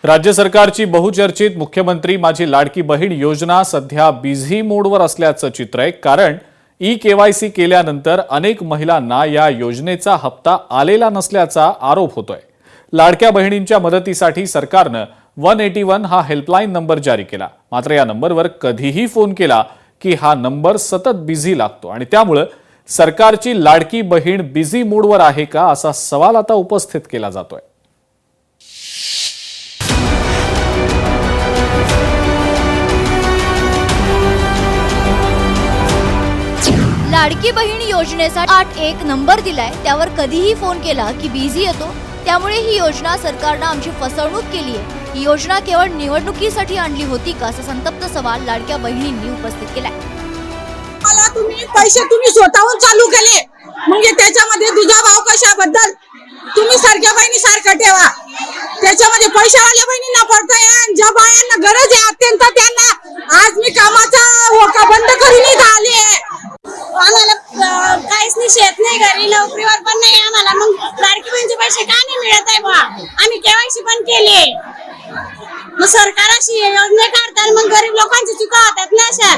राज्य सरकारची बहुचर्चित मुख्यमंत्री माझी लाडकी बहीण योजना सध्या बिझी मोडवर असल्याचं चित्र आहे। कारण ई-केवायसी केल्यानंतर अनेक महिलांना या योजनेचा हप्ता आलेला नसल्याचा आरोप होतोय। लाडक्या बहिणींच्या मदतीसाठी सरकारनं 181 हा हेल्पलाईन नंबर जारी केला। मात्र या नंबरवर कधीही फोन केला की हा नंबर सतत बिझी लागतो आणि त्यामुळे सरकारची लाडकी बहीण बिझी मोडवर आहे का असा सवाल आता उपस्थित केला जातोय। लाडकी बहीण योजनेसाठी 81 नंबर दिलाय, त्यावर कधीही फोन केला की बिझी येतो। त्यामुळे ही योजना सरकारने आमची फसवणूक केली आहे। ही योजना केवळ निवडणुकीसाठी आणली होती का असा संतप्त सवाल लाडक्या बहिणींनी उपस्थित केलाय। मला पैसे तुम्ही स्वतःहून चालू केले, म्हणजे त्याच्यामध्ये तुझा भाव कशाबद्दल तुम्ही सारख्या बहिणी सारखं ठेवा। त्याच्यामध्ये पैशावाल्या बहिणींना पडतंय आणि ज्या बायांना गरज आहे अत्यंत त्यांना आज मी कामाचा होका बंद करून इथं आली आहे। आम्हाला काहीच नाही, शेत नाही, घरी नोकरीवर पण नाही आम्हाला, मग लाडकी बहिणीचे पैसे का नाही मिळत आहे बा? आम्ही केवायसी पण केली, मग सरकार अशी योजना काढतात मग गरीब लोकांची चुका होतात ना अशा।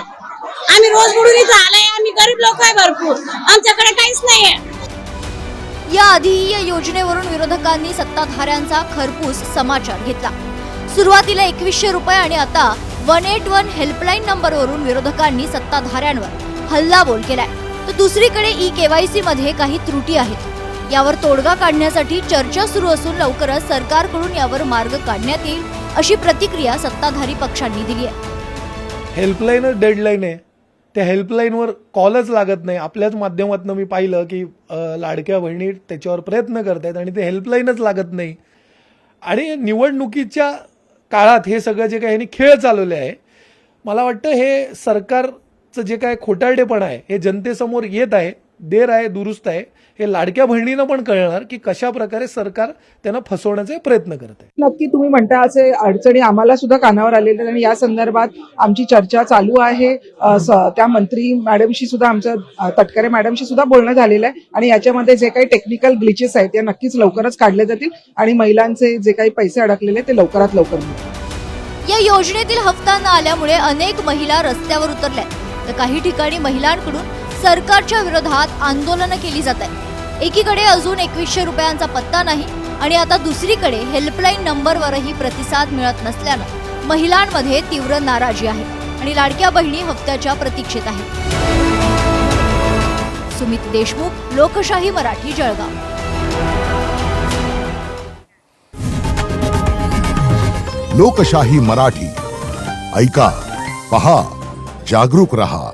आम्ही रोज बुडून इथं आलोय, आम्ही गरीब लोक आहे भरपूर, आमच्याकडे काहीच नाहीये। याआधी या योजनेवरून विरोधकांनी सत्ताधाऱ्यांचा खरपूस समाचार घेतला। सुरुवातीला 2100 रुपये आणि आता 181 हेल्पलाईन नंबरवरून विरोधकांनी सत्ताधाऱ्यांवर हल्लाबोल केलाय। तर दुसरीकडे ई-केवायसी मध्ये काही त्रुटी आहेत, यावर तोडगा काढण्यासाठी चर्चा सुरू असून लवकरच सरकारकडून यावर मार्ग काढण्यात येईल अशी प्रतिक्रिया सत्ताधारी पक्षांनी दिली आहे। हेल्पलाईनच डेडलाईन आहे, त्या हेल्पलाईनवर कॉलच लागत नाही। आपल्याच माध्यमातून मी पाहिलं की लाडक्या बहिणी त्याच्यावर प्रयत्न करतायत आणि ते हेल्पलाईनच लागत नाही। आणि निवडणुकीच्या काळात हे सगळं जे काही खेळ चालवले आहे, मला वाटतं हे सरकारचं जे काय खोटारडेपणा आहे हे जनतेसमोर येत आहे, देर आहे दुरुस्त आहे। हे लाडक्या बहिणींना पण कळणार की कशा प्रकारे सरकार त्यांना फसवण्याचा प्रयत्न करत आहे। नक्की तुम्ही म्हणता असे अडचणी आम्हाला सुद्धा कानावर आलेल्या आहेत आणि या संदर्भात आमची चर्चा चालू आहे। त्या मंत्री मॅडमशी सुद्धा आमचं तटकरे मॅडमशी सुद्धा बोलणं झालेलं आहे आणि याच्यामध्ये जे काही टेक्निकल ग्लिचेस आहेत ते नक्कीच लवकरच काढले जातील आणि महिलांचे जे काही पैसे अडकलेले ते लवकरात लवकर मिळतील। या योजनेतील हप्ता न आल्यामुळे अनेक महिला रस्त्यावर उतरल्या, तर काही ठिकाणी महिलांकडून सरकारच्या विरोधात आंदोलनं केली जात आहेत। एकीकडे अजून 2100 रुपयांचा पत्ता नाही आणि आता दुसरीकडे हेल्पलाईन नंबरवरही प्रतिसाद मिळत नसल्यानं महिलांमध्ये तीव्र नाराजी आहे आणि लाडक्या बहिणी हप्त्याच्या प्रतीक्षेत आहेत। सुमित देशमुख, लोकशाही मराठी, जळगाव। लोकशाही मराठी ऐका, पहा, जागरूक रहा।